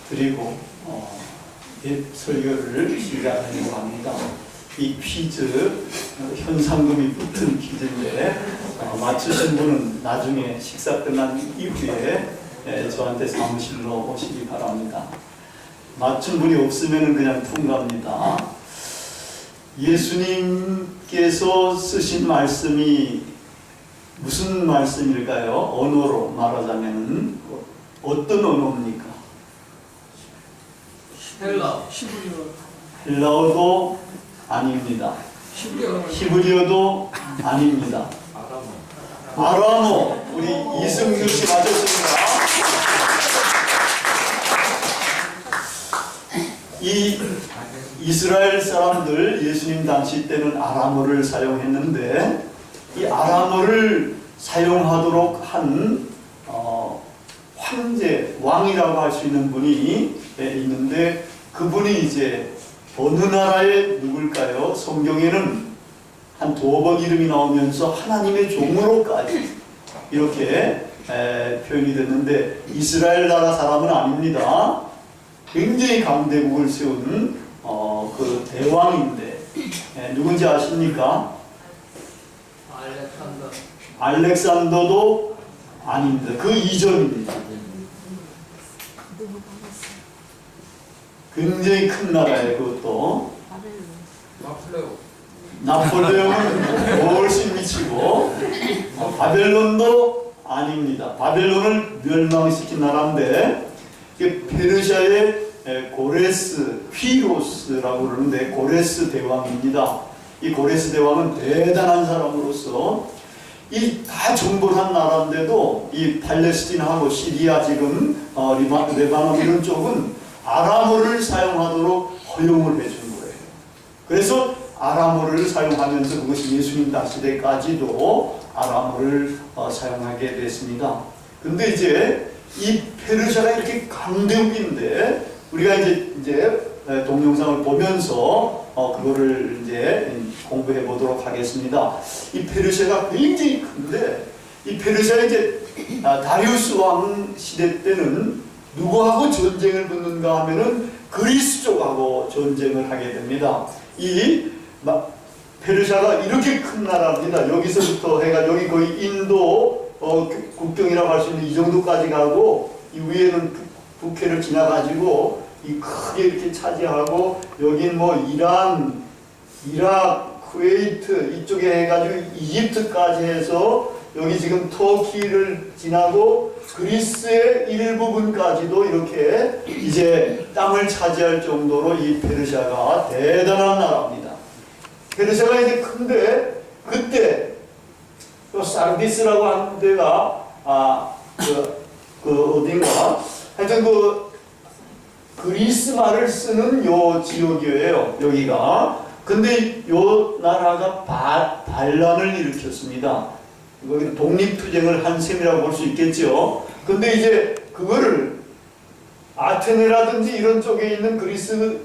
드리고 설교를 시작하려고 합니다. 이 퀴즈, 현상금이 붙은 퀴즈인데 맞추신 분은 나중에 식사 끝난 이후에 저한테 사무실로 오시기 바랍니다. 맞춘 분이 없으면 그냥 통과합니다. 예수님께서 쓰신 말씀이 무슨 말씀일까요? 언어로 말하자면 어떤 언어입니까? 헬라어도 아닙니다. 히브리어도 아닙니다. 아람어. 우리 이승규 씨 맞았습니다. 이 이스라엘 사람들 예수님 당시 때는 아람어를 사용했는데 이 아람어를 사용하도록 한 황제, 왕이라고 할 수 있는 분이 있는데 그분이 이제 어느 나라의 누굴까요? 성경에는 한 2번 이름이 나오면서 하나님의 종으로까지 이렇게 표현이 됐는데 이스라엘 나라 사람은 아닙니다. 굉장히 강대국을 세운 그 대왕인데 누군지 아십니까? 알렉산더도 아닙니다. 그 이전입니다. 굉장히 큰 나라예요. 그것도 나폴레옹은 훨씬 미치고 바벨론도 아닙니다. 바벨론을 멸망시킨 나라인데 페르시아의 고레스, 퀴로스라고 그러는데 고레스 대왕입니다. 이 고레스 대왕은 대단한 사람으로서 이 다 정벌한 나라인데도 이 팔레스틴하고 시리아 지금 레바논 이런 쪽은 아람어를 사용하도록 허용을 해준 거예요. 그래서 아람어를 사용하면서 그것이 예수님 시대까지도 아람어를 사용하게 됐습니다. 근데 이제 이 페르시아가 이렇게 강대국인데 우리가 이제 동영상을 보면서 그거를 이제 공부해 보도록 하겠습니다. 이 페르시아가 굉장히 큰데 이 페르시아가 이제 다리우스 왕 시대 때는 누구하고 전쟁을 붙는가 하면은 그리스 쪽하고 전쟁을 하게 됩니다. 이 페르시아가 이렇게 큰 나라입니다. 여기서부터 해가 여기 거의 인도 국경이라고 할 수 있는 이 정도까지 가고 이 위에는 북해를 지나가지고 이 크게 이렇게 차지하고 여긴 뭐 이란, 이라크, 쿠웨이트 이쪽에 해가지고 이집트까지 해서 여기 지금 터키를 지나고 그리스의 일부분까지도 이렇게 이제 땅을 차지할 정도로 이 페르시아가 대단한 나라입니다. 페르시아가 이제 큰데 그때 또 사르디스라고 하는 데가 어딘가 하여튼 그리스 말을 쓰는 요 지역이에요. 여기가. 근데 요 나라가 반란을 일으켰습니다. 이거 독립투쟁을 한 셈이라고 볼 수 있겠죠. 근데 이제 그거를 아테네라든지 이런 쪽에 있는 그리스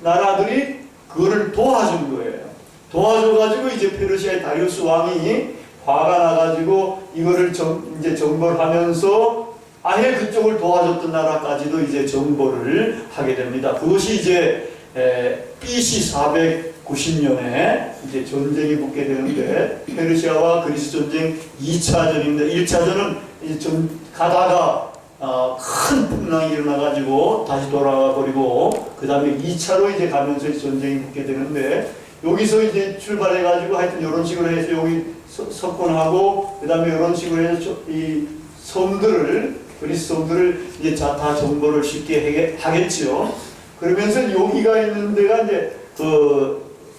나라들이 그거를 도와준 거예요. 도와줘가지고 이제 페르시아의 다리우스 왕이 화가 나가지고 이거를 이제 정벌하면서 아예 그쪽을 도와줬던 나라까지도 이제 정벌을 하게 됩니다. 그것이 이제 BC 490년에 이제 전쟁이 붙게 되는데 페르시아와 그리스 전쟁 2차전입니다. 1차전은 이제 가다가 큰 풍랑이 일어나가지고 다시 돌아가 버리고 그 다음에 2차로 이제 가면서 전쟁이 붙게 되는데 여기서 이제 출발해가지고 하여튼 이런 식으로 해서 여기 석권하고 그 다음에 이런 식으로 해서 이 섬들을 그리스 섬들을 이제 다 정벌을 쉽게 하겠죠. 그러면서 여기가 있는 데가 이제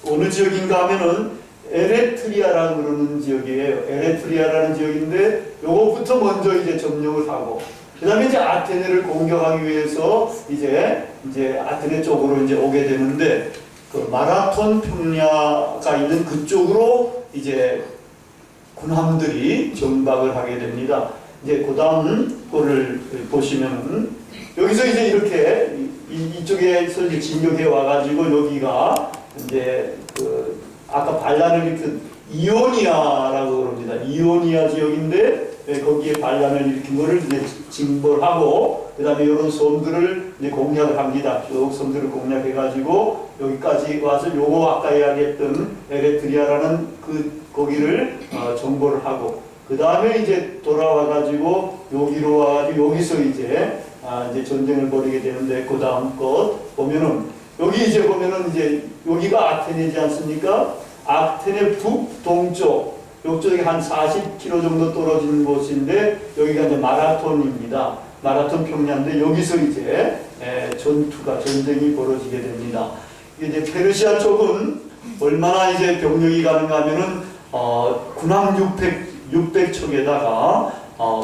어느 지역인가 하면은 에레트리아라고 그러는 지역이에요. 에레트리아라는 지역인데 요거부터 먼저 이제 점령을 하고 그 다음에 이제 아테네를 공격하기 위해서 이제 아테네 쪽으로 이제 오게 되는데 그 마라톤 평야가 있는 그쪽으로 이제 군함들이 정박을 하게 됩니다. 이제 그 다음 거를 보시면은 여기서 이제 이렇게 이쪽에서 이제 진격해 와가지고 여기가 이제 아까 반란을 일으킨 이오니아라고 그럽니다. 이오니아 지역인데 거기에 반란을 일으킨 것을 이제 징벌하고 그다음에 이런 섬들을 이제 공략을 합니다. 쭉 섬들을 공략해가지고 여기까지 와서 요거 아까 이야기했던 에레트리아라는 거기를 정벌을 하고 그 다음에 이제 돌아와가지고 여기로 와가지고 여기서 이제 전쟁을 벌이게 되는데 그 다음 것 보면은 여기 이제 보면은 이제 여기가 아테네지 않습니까? 아테네 북동쪽 요쪽에 한 40km 정도 떨어진 곳인데 여기가 이제 마라톤입니다. 마라톤 평야인데 여기서 이제 전쟁이 벌어지게 됩니다. 이제 페르시아 쪽은 얼마나 이제 병력이 가는가 하면은 군함 600척에다가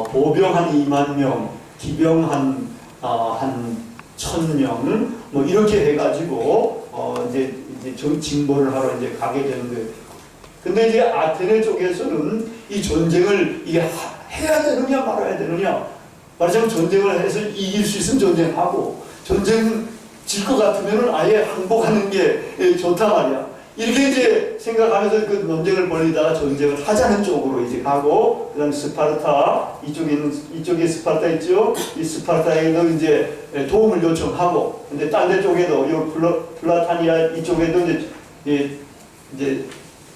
보병 한 2만 명, 기병 한 1,000명 뭐 이렇게 해가지고 이제 징벌을 하러 이제 가게 되는 거예요. 근데 이제 아테네 쪽에서는 이 전쟁을 이게 해야 되느냐 말아야 되느냐 말하자면 전쟁을 해서 이길 수 있으면 전쟁하고 전쟁 질 것 같으면은 아예 항복하는 게 좋다 말이야. 이렇게 이제 생각하면서 그 논쟁을 벌이다가 전쟁을 하자는 쪽으로 이제 가고 그다음에 스파르타 이쪽에 스파르타 있죠. 이 스파르타에도 이제 도움을 요청하고 근데 딴 데 쪽에도 요 플라타니아 이쪽에도 이제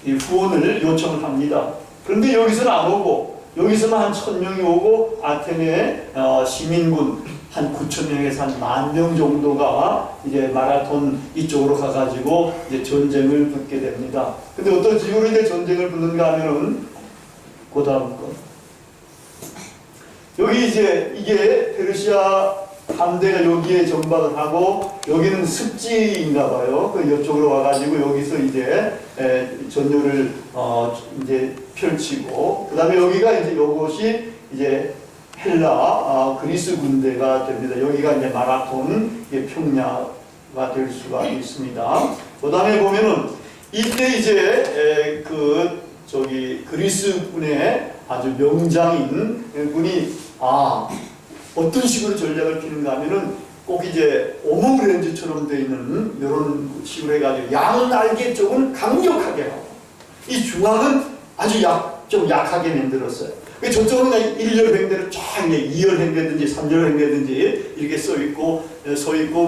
이 후원을 요청을 합니다. 그런데 여기서는 안 오고 여기서만 한 1,000명이 오고 아테네 시민군 한 9,000명에서 한 10,000명 정도가 이제 마라톤 이쪽으로 가가지고 이제 전쟁을 붙게 됩니다. 근데 어떤 이유로 이제 전쟁을 붙는가 하면은 그 다음 거 여기 이제 이게 페르시아 함대가 여기에 정박을 하고 여기는 습지인가 봐요. 그 이쪽으로 와가지고 여기서 이제 전열을 이제 펼치고 그 다음에 여기가 이제 요것이 이제 헬라 그리스 군대가 됩니다. 여기가 이제 마라톤 평야가 될 수가 있습니다. 그 다음에 보면은 이때 이제 그리스 군의 아주 명장인 분이 어떤 식으로 전략을 피는가 하면은 꼭 이제 오목렌즈처럼 되어 있는 이런 식으로 해가지고 양날개 쪽은 강력하게 하고 이 중앙은 아주 좀 약하게 만들었어요. 저쪽은 그냥 1열횡대로 쫙 2열횡대든지 3열횡대든지 이렇게 서있고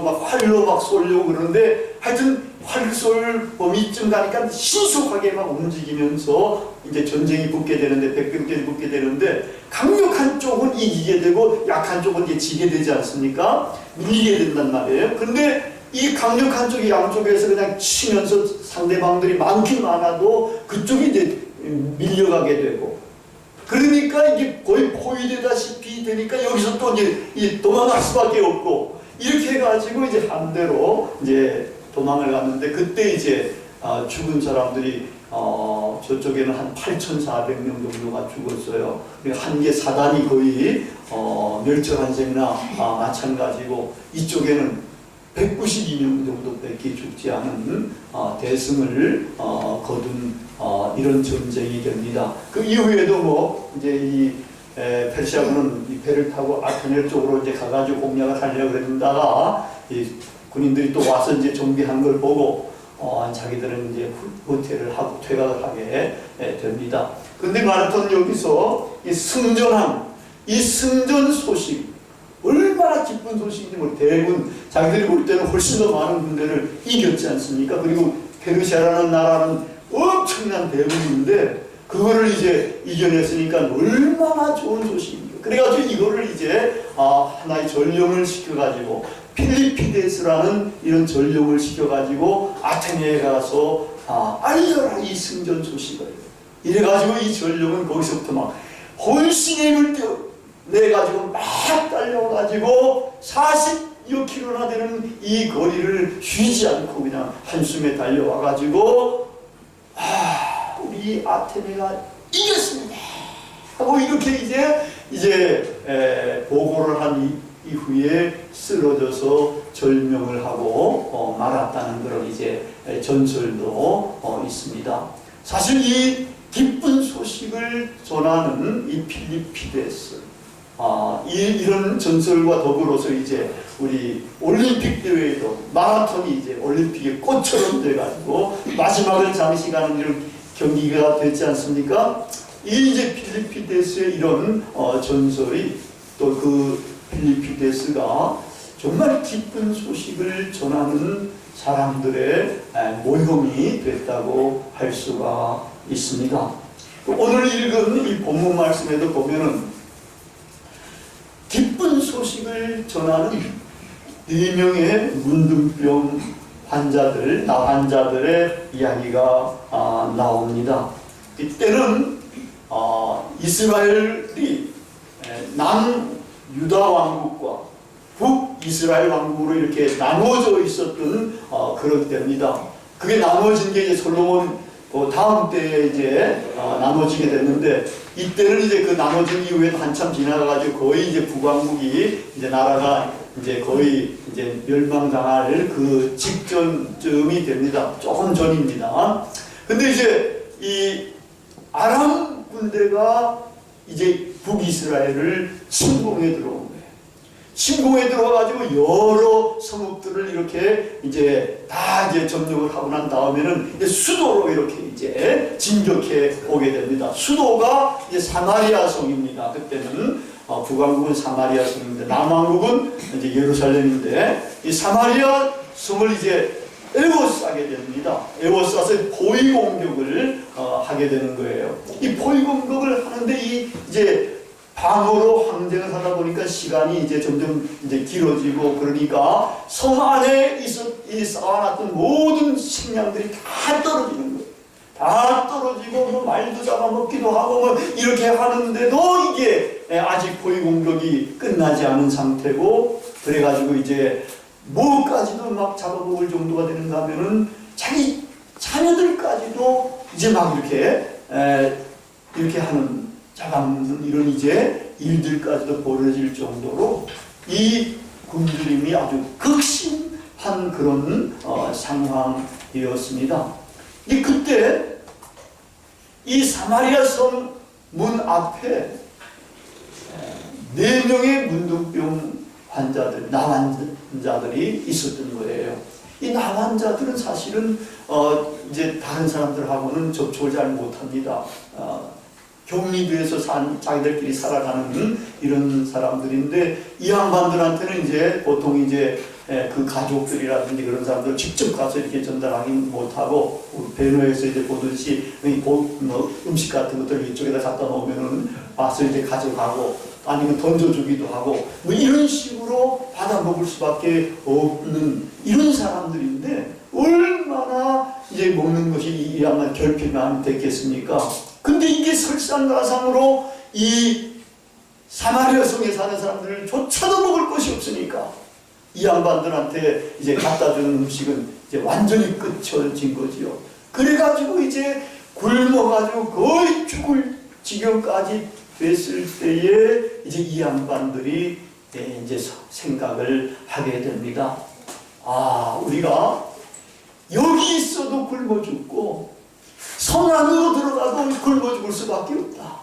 막 활로 막 쏘려고 그러는데 하여튼 활 쏠 범위쯤 가니까 신속하게 막 움직이면서 이제 전쟁이 붙게 되는데 백병전이 붙게 되는데 강력한 쪽은 이기게 되고 약한 쪽은 이제 지게 되지 않습니까? 밀리게 된단 말이에요. 근데 이 강력한 쪽이 양쪽에서 그냥 치면서 상대방들이 많긴 많아도 그쪽이 이제 밀려가게 되고 그러니까 이게 거의 포위되다시피 되니까 여기서 또 이제 도망갈 수밖에 없고 이렇게 해가지고 이제 함대로 이제 도망을 갔는데 그때 이제 죽은 사람들이 저쪽에는 한 8,400명 정도가 죽었어요. 한 개 사단이 거의 멸절한셈이나 마찬가지고 이쪽에는 192명 정도밖에 죽지 않은 대승을 거둔 이런 전쟁이 됩니다. 그 이후에도 뭐 이제 이 페르시아군은 이 배를 타고 아테네 쪽으로 이제 가가지고 공략을 하려고 했다가 이 군인들이 또 와서 이제 정비한 걸 보고 자기들은 이제 후퇴를 하고 퇴각을 하게 됩니다. 근데 마라톤 여기서 이 승전 소식 얼마나 기쁜 소식인지 대부분 자기들이 볼 때는 훨씬 더 많은 군대를 이겼지 않습니까? 그리고 페르시아라는 나라는 엄청난 대군인데 그거를 이제 이겨냈으니까 얼마나 좋은 소식입니까? 그래가지고 이거를 이제 하나의 전령을 시켜가지고 필리피데스라는 이런 전령을 시켜가지고 아테네에 가서 알려라 이 승전 소식을. 이래가지고 이 전령은 거기서부터 막 혼신의 힘을 내가지고 막 달려가지고 40여 킬로나 되는 이 거리를 쉬지 않고 그냥 한숨에 달려와가지고 우리 아테네가 이겼습니다 하고 이렇게 이제 보고를 한 이후에 쓰러져서 절명을 하고 말았다는 그런 이제 전설도 있습니다. 사실 이 기쁜 소식을 전하는 이 필리피데스 이런 전설과 더불어서 이제 우리 올림픽 대회에도 마라톤이 이제 올림픽의 꽃처럼 돼가지고 마지막을 장식하는 이런 경기가 됐지 않습니까? 이 이제 필리피데스의 이런 전설이 또 그 필리피데스가 정말 기쁜 소식을 전하는 사람들의 모형이 됐다고 할 수가 있습니다. 오늘 읽은 이 본문 말씀에도 보면은 기쁜 소식을 전하는 4명의 문둥병 환자들, 나환자들의 이야기가 나옵니다. 이때는 이스라엘이 남유다 왕국과 북이스라엘 왕국으로 이렇게 나누어져 있었던 그런 때입니다. 그게 나누어진 게 이제 솔로몬 다음 때에 이제 나눠지게 됐는데, 이때는 이제 그 나눠진 이후에 한참 지나가가지고 거의 이제 북왕국이 이제 나라가 이제 거의 이제 멸망당할 그 직전쯤이 됩니다. 조금 전입니다. 근데 이제 이 아람 군대가 이제 북이스라엘을 침공해 들어온 거예요. 침공에 들어와가지고 여러 성읍들을 이렇게 이제 다 이제 점령을 하고 난 다음에는 이제 수도로 이렇게 이제 진격해 오게 됩니다. 수도가 이제 사마리아 성입니다. 그때는 북왕국은 사마리아 성인데 남왕국은 이제 예루살렘인데, 이 사마리아 성을 이제 에워싸게 됩니다. 에워싸서 포위 공격을 하게 되는 거예요. 이 포위 공격을 하는데 이제 방어로 항쟁을 하다 보니까 시간이 이제 점점 이제 길어지고, 그러니까 성 안에 이 쌓아놨던 모든 식량들이 다 떨어지는 거예요. 다 떨어지고 뭐 말도 잡아먹기도 하고 뭐 이렇게 하는데도 이게 아직 포위 공격이 끝나지 않은 상태고, 그래가지고 이제 뭐까지도 막 잡아먹을 정도가 되는가 하면은 자기 자녀들까지도 이제 막 이렇게 하는 잡아먹는 이런 이제 일들까지도 벌어질 정도로 이 굶주림이 아주 극심한 그런 상황이었습니다. 그때 이 사마리아 성 문 앞에 4명의 문둥병 환자들, 나환자들이 있었던 거예요. 이 나환자들은 사실은 이제 다른 사람들하고는 접촉을 잘 못합니다. 격리부에서 자기들끼리 살아가는 이런 사람들인데, 이 양반들한테는 이제 보통 이제 그 가족들이라든지 그런 사람들 직접 가서 이렇게 전달하기 못하고, 배너에서 이제 보듯이 음식 같은 것들을 이쪽에다 갖다 놓으면은 와서 이제 가져가고, 아니면 던져주기도 하고, 뭐 이런 식으로 받아 먹을 수밖에 없는 이런 사람들인데, 얼마나 이제 먹는 것이 이 양반 결핍만 됐겠습니까? 근데 이게 설상가상으로 이 사마리아 성에 사는 사람들조차도 먹을 것이 없으니까 이 양반들한테 이제 갖다 주는 음식은 이제 완전히 끝쳐진 거지요. 그래가지고 이제 굶어가지고 거의 죽을 지경까지 됐을 때에 이제 이 양반들이 이제 생각을 하게 됩니다. 우리가 여기 있어도 굶어 죽고 성 안으로 들어가도 굶어 죽을 수밖에 없다.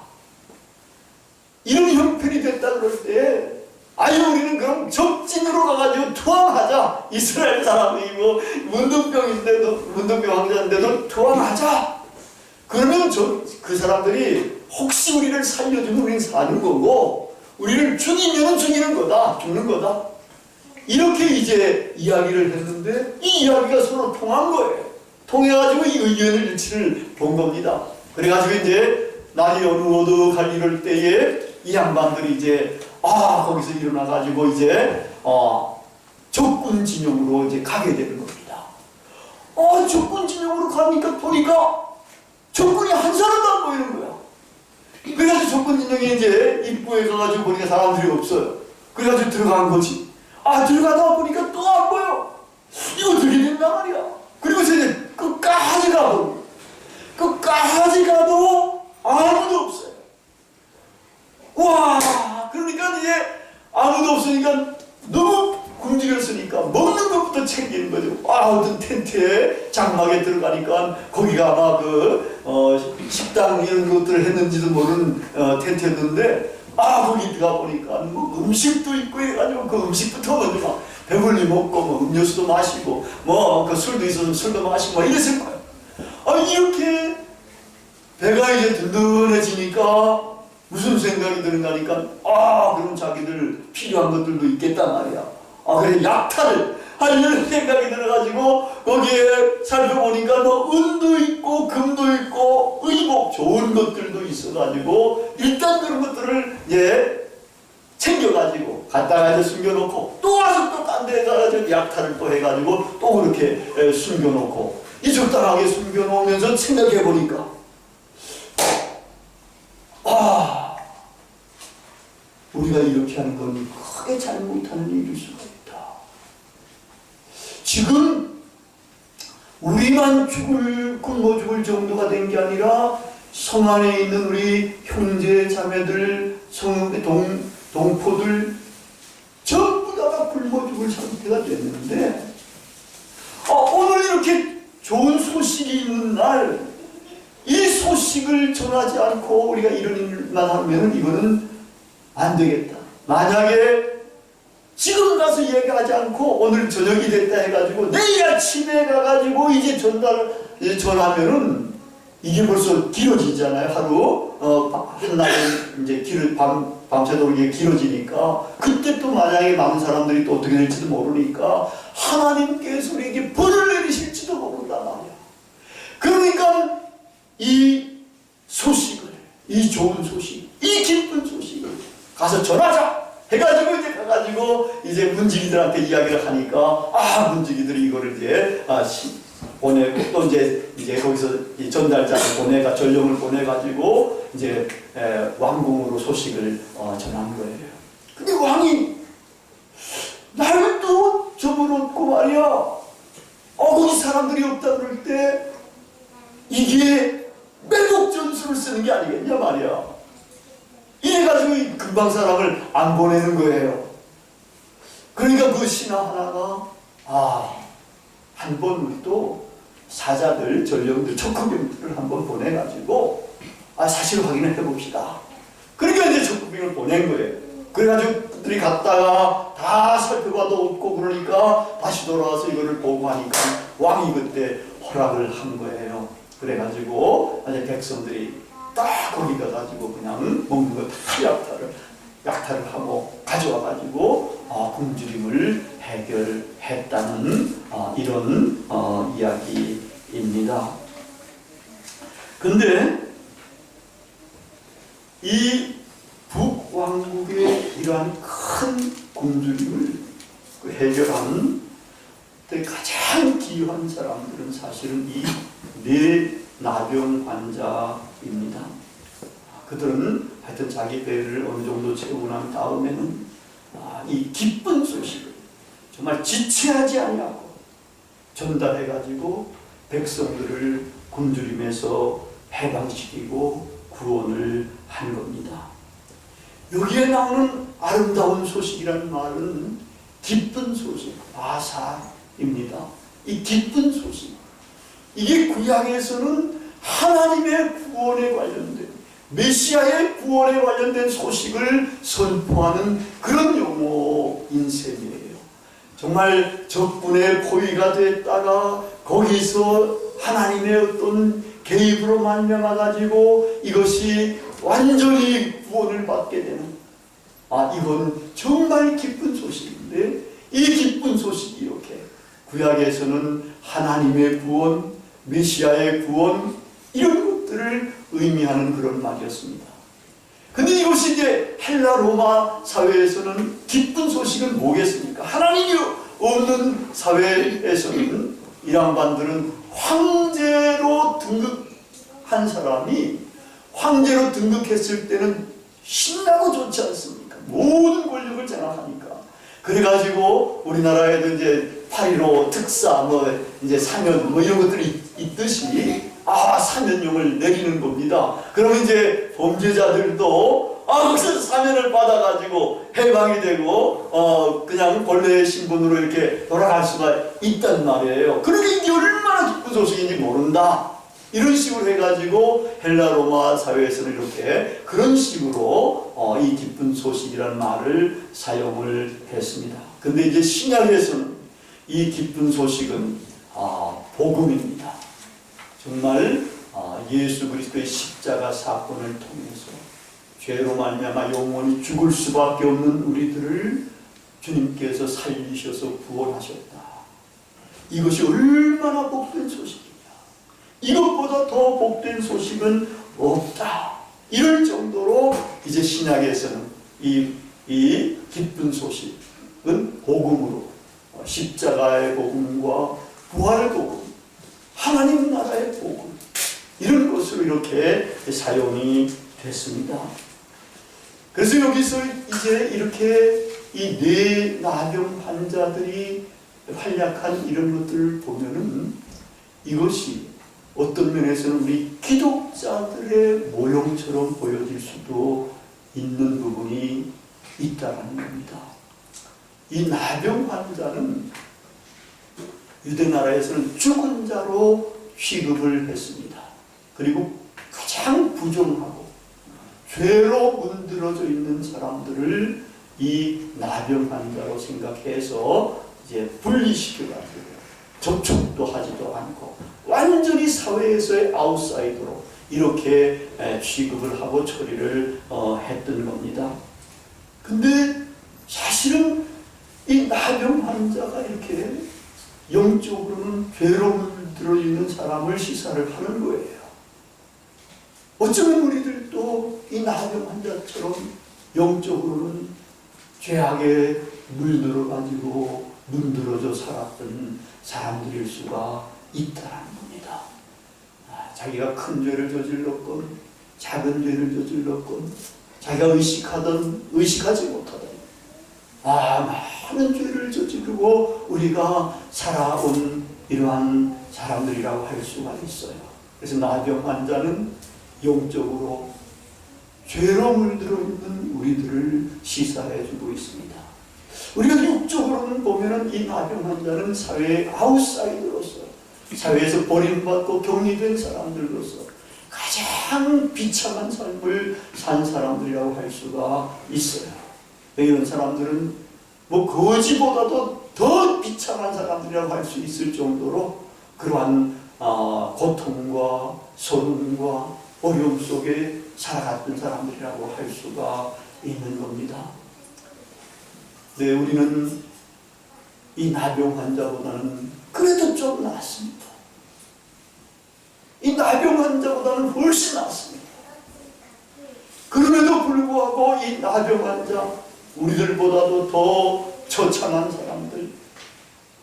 이런 형편이 됐다 그럴 때, 우리는 그럼 적진으로 가가지고 투항하자. 이스라엘 사람이고 문둥병 황자인데도 투항하자. 그러면 그 사람들이 혹시 우리를 살려주면 우리는 사는 거고, 우리를 죽이면 죽이는 거다, 죽는 거다. 이렇게 이제 이야기를 했는데, 이 이야기가 서로 통한 거예요. 통해가지고 이 의견의 일치를 본 겁니다. 그래가지고 이제 날이 어두워도 이럴 때에 이 양반들이 이제 거기서 일어나가지고 이제 적군 진영으로 이제 가게 되는 겁니다. 적군 진영으로 가니까 보니까 적군이 한 사람도 안 보이는 거야. 그래가지고 적군 진영에 이제 입구에 가가지고 보니까 사람들이 없어요. 그래가지고 들어간 거지. 들어가다 보니까 또 안 보여. 이거 어떻게 된단 말이야. 그리고 이제 끝까지 가도 아무도 없어요. 그러니까 이제 아무도 없으니까 너무 굶주렸으니까 먹는 것부터 챙기는 거죠. 어떤 텐트에 장막에 들어가니까 거기가 아마 식당 이런 것들을 했는지도 모르는 텐트였는데, 거기 들어가 보니까 뭐 음식도 있고 해가지고 그 음식부터 먼저 막 배불리 먹고 뭐 음료수도 마시고 그 술도 있어서 술도 마시고 막 이랬을 거예요. 이렇게 배가 이제 든든해지니까 무슨 생각이 드는가니까 그럼 자기들 필요한 것들도 있겠단 말이야. 그래 약탈을 하려는 생각이 들어가지고 거기에 살펴보니까 뭐 은도 있고 금도 있고 의복 좋은 것들도 있어가지고 일단 그런 것들을 이제 챙겨가지고 갖다가 이제 숨겨놓고 또 와서 또 딴 데다가 약탈을 또 해가지고 또 그렇게 숨겨놓고 이 적당하게 숨겨놓으면서 생각해보니까 우리가 이렇게 하는 건 크게 잘못하는 일일 수가 있다. 지금 우리만 굶어 죽을 정도가 된 게 아니라 성 안에 있는 우리 형제 자매들, 동포들 전부 다가 굶어 죽을 상태가 됐는데 오늘 이렇게 좋은 소식이 있는 날 이 소식을 전하지 않고 우리가 이런 일만 하면 이거는 안 되겠다. 만약에 지금 가서 얘기하지 않고 오늘 저녁이 됐다 해가지고 내일 아침에 가가지고 이제 전하면은 이게 벌써 길어지잖아요. 하루 한날은 이제 밤새도록 이게 길어지니까 그때 또 만약에 많은 사람들이 또 어떻게 될지도 모르니까 하나님께서 우리에게 벌을 내리실지도 모른단 말이야. 그러니까 이 소식을, 이 좋은 소식, 이 기쁜 소식을 가서 전하자 해가지고 이제 가가지고 이제 문지기들한테 이야기를 하니까 문지기들이 이거를 이제 보내고 또 이제 거기서 이 전달자를 전령을 보내가지고 이제 왕궁으로 소식을 전한 거예요. 근데 왕이 날도 저물었고 말이야. 거기 사람들이 없다 그럴 때 이게 매복 전술을 쓰는 게 아니겠냐 말이야. 이래가지고 금방 사람을 안 보내는 거예요. 그러니까 그 신하 하나가 한번 우리도 사자들, 전령들, 척후병들을 한번 보내가지고 사실 확인을 해봅시다. 그러니까 이제 척후병을 보낸 거예요. 그래가지고 그들이 갔다가 다 살펴봐도 없고 그러니까 다시 돌아와서 이거를 보고 하니까 왕이 그때 허락을 한 거예요. 그래가지고 이제 백성들이 딱 거기 가가지고 그냥 먹는 거 다 약탈을 하고 가져와가지고 굶주림을 해결했다는 이런 이야기입니다. 근데 이 북왕국의 이러한 큰 굶주림을 해결한 가장 기여한 사람들은 사실은 이 뇌나병 환자입니다. 그들은 하여튼 자기 배를 어느 정도 채우고 난 다음에는 이 기쁜 소식을 정말 지체하지 아니하고 전달해가지고 백성들을 굶주림에서 해방시키고 구원을 한 겁니다. 여기에 나오는 아름다운 소식이라는 말은 기쁜 소식, 바사입니다. 이 기쁜 소식, 이게 구약에서는 하나님의 구원에 관련된, 메시아의 구원에 관련된 소식을 선포하는 그런 용어인 셈이에요. 정말 적군의 포위가 됐다가 거기서 하나님의 어떤 개입으로 말미암아가지고 이것이 완전히 구원을 받게 되는, 이건 정말 기쁜 소식인데, 이 기쁜 소식이 이렇게 구약에서는 하나님의 구원, 메시아의 구원, 이런 것들을 의미하는 그런 말이었습니다. 근데 이것이 이제 헬라 로마 사회에서는 기쁜 소식은 뭐겠습니까? 하나님이 없는 사회에서는 이 양반들은 황제로 등극한 사람이 황제로 등극했을 때는 신나고 좋지 않습니까? 모든 권력을 장악하니까. 그래가지고 우리나라에도 이제 8.15 특사, 이제 사면, 이런 것들이 있듯이, 사면용을 내리는 겁니다. 그러면 이제 범죄자들도, 거기서 사면을 받아가지고 해방이 되고, 그냥 본래의 신분으로 이렇게 돌아갈 수가 있단 말이에요. 그러니까 이게 얼마나 기쁜 소식인지 모른다. 이런 식으로 해가지고 헬라 로마 사회에서는 이렇게 그런 식으로 이 기쁜 소식이라는 말을 사용을 했습니다. 근데 이제 신약에서는 이 기쁜 소식은 복음입니다. 정말 예수 그리스도의 십자가 사건을 통해서 죄로 말미암아 영원히 죽을 수밖에 없는 우리들을 주님께서 살리셔서 구원하셨다. 이것이 얼마나 복된 소식이냐. 이것보다 더 복된 소식은 없다. 이럴 정도로 이제 신약에서는 이 기쁜 소식은 복음으로 십자가의 복음과 부활의 복음, 하나님 나라의 복음, 이런 것으로 이렇게 사용이 됐습니다. 그래서 여기서 이제 이렇게 이 뇌나병 환자들이 활약한 이런 것들을 보면은 이것이 어떤 면에서는 우리 기독자들의 모형처럼 보여질 수도 있는 부분이 있다는 겁니다. 이 나병 환자는 유대 나라에서는 죽은 자로 취급을 했습니다. 그리고 가장 부정하고 죄로 문드러져 있는 사람들을 이 나병 환자로 생각해서 이제 분리시켜가지고 접촉도 하지도 않고 완전히 사회에서의 아웃사이더로 이렇게 취급을 하고 처리를 했던 겁니다. 근데 사실은 이 나병 환자가 이렇게 영적으로는 죄로 물들어 있는 사람을 시사를 하는 거예요. 어쩌면 우리들도 이 나병 환자처럼 영적으로는 죄악에 물들어가지고 문드러져 살았던 사람들일 수가 있다는 겁니다. 자기가 큰 죄를 저질렀건 작은 죄를 저질렀건 자기가 의식하든 의식하지 못하든 많은 죄를 저지르고 우리가 살아온 이러한 사람들이라고 할 수가 있어요. 그래서 나병 환자는 영적으로 죄로 물들어 있는 우리들을 시사해 주고 있습니다. 우리가 육적으로는 보면은 이 나병 환자는 사회의 아웃사이더로서, 사회에서 버림받고 격리된 사람들로서 가장 비참한 삶을 산 사람들이라고 할 수가 있어요. 이런 사람들은 거지보다도 더 비참한 사람들이라고 할 수 있을 정도로 그러한 고통과 서름과 어려움 속에 살아갔던 사람들이라고 할 수가 있는 겁니다. 네, 우리는 이 나병 환자보다는 그래도 좀 낫습니다. 이 나병 환자보다는 훨씬 낫습니다. 그럼에도 불구하고 이 나병 환자, 우리들보다도 더 처참한 사람들,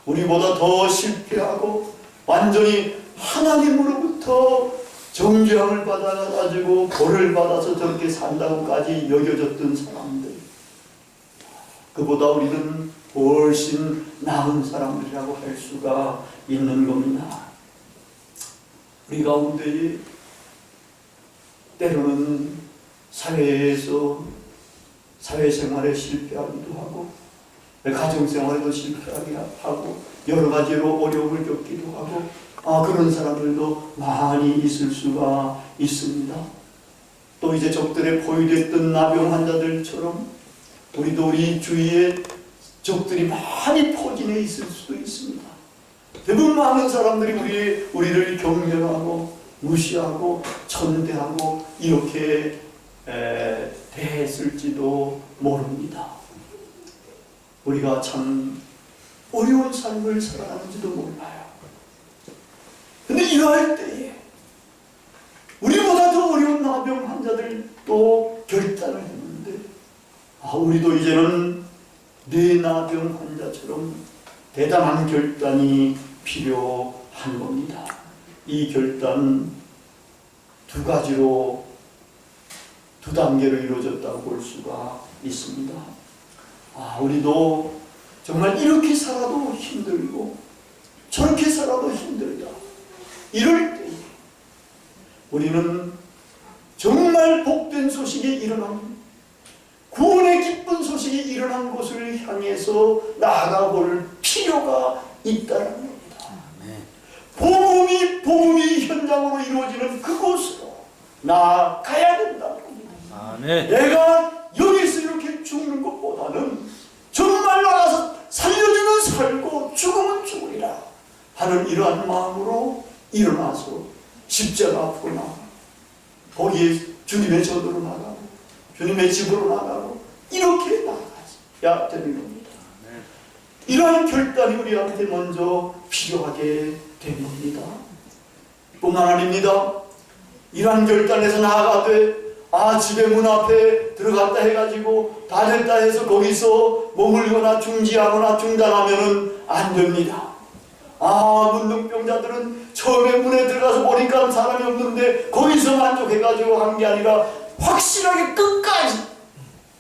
우리보다 더 실패하고 완전히 하나님으로부터 정죄함을 받아가지고 벌을 받아서 저렇게 산다고까지 여겨졌던 사람들, 그보다 우리는 훨씬 나은 사람들이라고 할 수가 있는 겁니다. 우리 가운데 때로는 사회에서 사회생활에 실패하기도 하고 가정생활에도 실패하게 하고 여러 가지로 어려움을 겪기도 하고 그런 사람들도 많이 있을 수가 있습니다. 또 이제 적들에 포위됐던 나병 환자들처럼 우리도 우리 주위에 적들이 많이 포진해 있을 수도 있습니다. 대부분 많은 사람들이 우리를 경멸하고 무시하고 천대하고 이렇게 대했을지도 모릅니다. 우리가 참 어려운 삶을 살아가는지도 몰라요. 근데 이러할 때에 우리보다 더 어려운 나병 환자들도 결단을 했는데 우리도 이제는 뇌나병 환자처럼 대단한 결단이 필요한 겁니다. 이 결단 두 가지로 두 단계로 이루어졌다고 볼 수가 있습니다. 우리도 정말 이렇게 살아도 힘들고 저렇게 살아도 힘들다. 이럴 때 우리는 정말 복된 소식이 일어난, 구원의 기쁜 소식이 일어난 곳을 향해서 나아가볼 필요가 있다는 겁니다. 복음이 현장으로 이루어지는 그곳으로 나아가야 된다는 겁니다. 내가 여기서 이렇게 죽는 것보다는 정말 나가서 살려주면 살고 죽으면 죽으리라 하는 이러한 마음으로 일어나서 십자가 앞으로 나가고 거기에 주님의 전도로 나가고 주님의 집으로 나가고 이렇게 나가야 되는 겁니다. 이러한 결단이 우리한테 먼저 필요하게 된 겁니다. 뿐만 아닙니다. 이러한 결단에서 나아가되 집의 문 앞에 들어갔다 해가지고 다 됐다 해서 거기서 머물거나 중지하거나 중단하면은 안 됩니다. 문둥병자들은 처음에 문에 들어가서 보니까 사람이 없는데 거기서 만족해가지고 한 게 아니라 확실하게 끝까지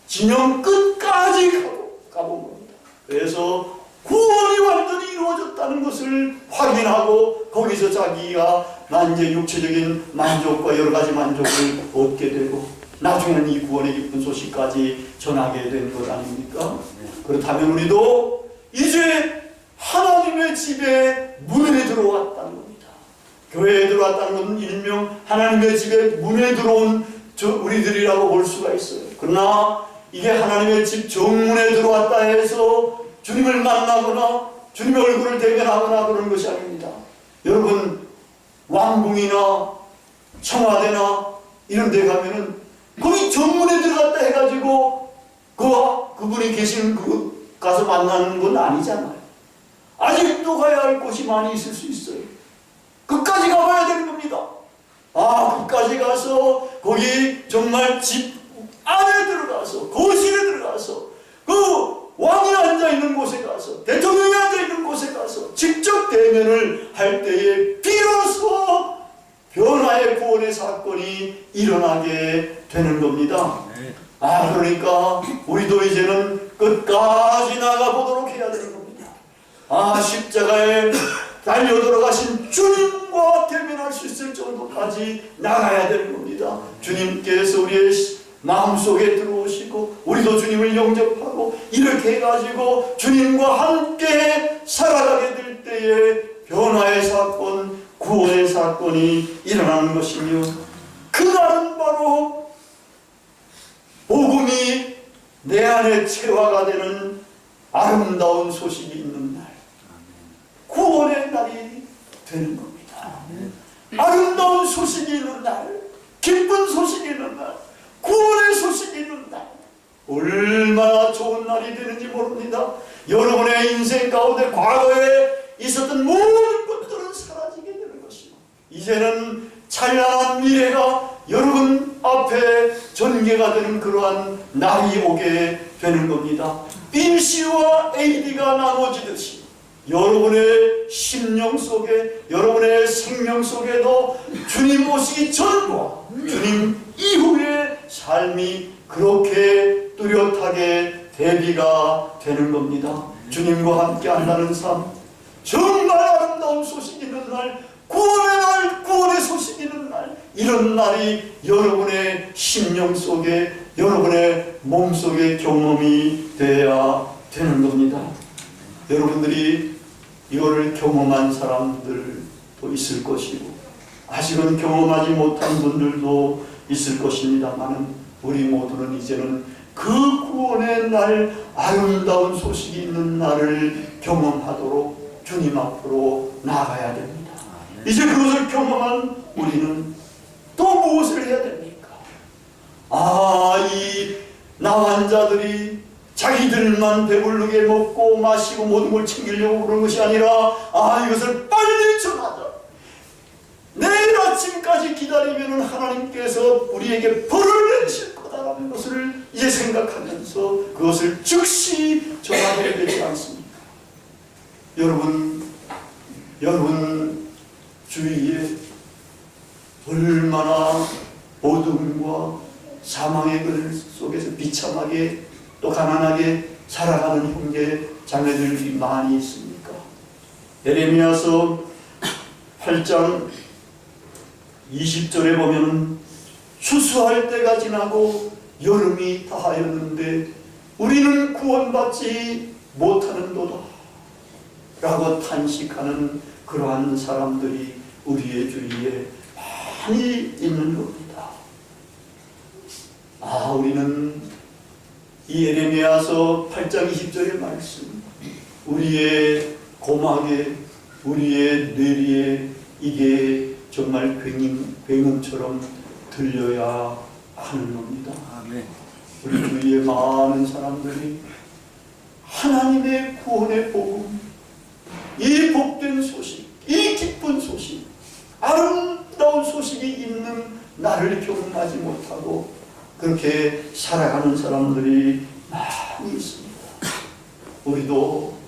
진영 끝까지 가본 겁니다. 그래서 구원이 완전히 이루어졌다는 것을 확인하고 거기서 자기가 이제 육체적인 만족과 여러 가지 만족을 얻게 되고 나중에는 이 구원의 기쁜 소식까지 전하게 된 것 아닙니까? 그렇다면 우리도 이제 하나님의 집에 문에 들어왔다는 겁니다. 교회에 들어왔다는 것은 일명 하나님의 집에 문에 들어온 우리들이라고 볼 수가 있어요. 그러나 이게 하나님의 집 정문에 들어왔다 해서 주님을 만나거나 주님의 얼굴을 대면하거나 그런 것이 아닙니다. 여러분 왕궁이나 청와대나 이런 데 가면은 거기 정문에 들어갔다 해가지고 그분이 계신 가서 만나는 건 아니잖아요. 아직도 가야 할 곳이 많이 있을 수 있어요. 끝까지 가봐야 되는 겁니다. 끝까지 가서 거기 정말 집 안에 들어가서 거실에 들어가서 그 왕이 앉아있는 곳에 가서 대통령이 앉아있는 곳에 가서 직접 대면을 할 때에 비로소 변화의 구원의 사건이 일어나게 되는 겁니다. 그러니까 우리도 이제는 끝까지 나가보도록 해야 되는 겁니다. 십자가에 달려 돌아가신 주님과 대면할 수 있을 정도까지 나가야 되는 겁니다. 주님께서 우리의 마음속에 들어오시고 우리도 주님을 영접하고 이렇게 해가지고 주님과 함께 살아가게 될 때에 변화의 사건, 구원의 사건이 일어나는 것이며 그날은 바로 복음이 내 안에 체화가 되는 아름다운 소식이 있는 날, 구원의 날이 되는 겁니다. 아름다운 소식이 있는 날, 기쁜 소식이 있는 날, 구원의 소식이 있는 날, 얼마나 좋은 날이 되는지 모릅니다. 여러분의 인생 가운데 과거에 있었던 모든 것들은 사라지게 되는 것이고 이제는 찬란한 미래가 여러분 앞에 전개가 되는 그러한 날이 오게 되는 겁니다. BC와 AD가 나눠지듯이 여러분의 심령 속에 여러분의 생명 속에도 주님 오시기 전과 주님 이후의 삶이 그렇게 뚜렷하게 대비가 되는 겁니다. 주님과 함께 한다는 삶, 정말 아름다운 소식 있는 날, 구원의 날, 구원의 소식 있는 날, 이런 날이 여러분의 심령 속에 여러분의 몸 속에 경험이 되어야 되는 겁니다. 여러분들이 이거를 경험한 사람들도 있을 것이고 아직은 경험하지 못한 분들도 있을 것입니다만 우리 모두는 이제는 그 구원의 날, 아름다운 소식이 있는 날을 경험하도록 주님 앞으로 나가야 됩니다. 이제 그것을 경험한 우리는 또 무엇을 해야 됩니까? 이 나환자들이 자기들만 배부르게 먹고 마시고 모든 걸 챙기려고 그런 것이 아니라 이것을 빨리 전하자. 내일 아침까지 기다리면 하나님께서 우리에게 벌을 내리실 거다라는 것을 이제 생각하면서 그것을 즉시 전하게 되지 않습니까? 여러분 주위에 얼마나 어둠과 사망의 글 속에서 비참하게 또 가난하게 살아가는 형제 자매들이 많이 있습니까? 예레미야서 8장 20절에 보면 추수할 때가 지나고 여름이 다하였는데 우리는 구원받지 못하는도다 라고 탄식하는 그러한 사람들이 우리의 주위에 많이 있는 겁니다. 우리는 이 예레미야서 8장 20절의 말씀, 우리의 고막에 우리의 뇌리에 이게 정말 굉음처럼 들려야 하는 겁니다. 아멘. 우리 주위에 많은 사람들이 하나님의 구원의 복음, 이 복된 소식, 이 기쁜 소식, 아름다운 소식이 있는 나를 경험하지 못하고 그렇게 살아가는 사람들이 많이 있습니다. 우리도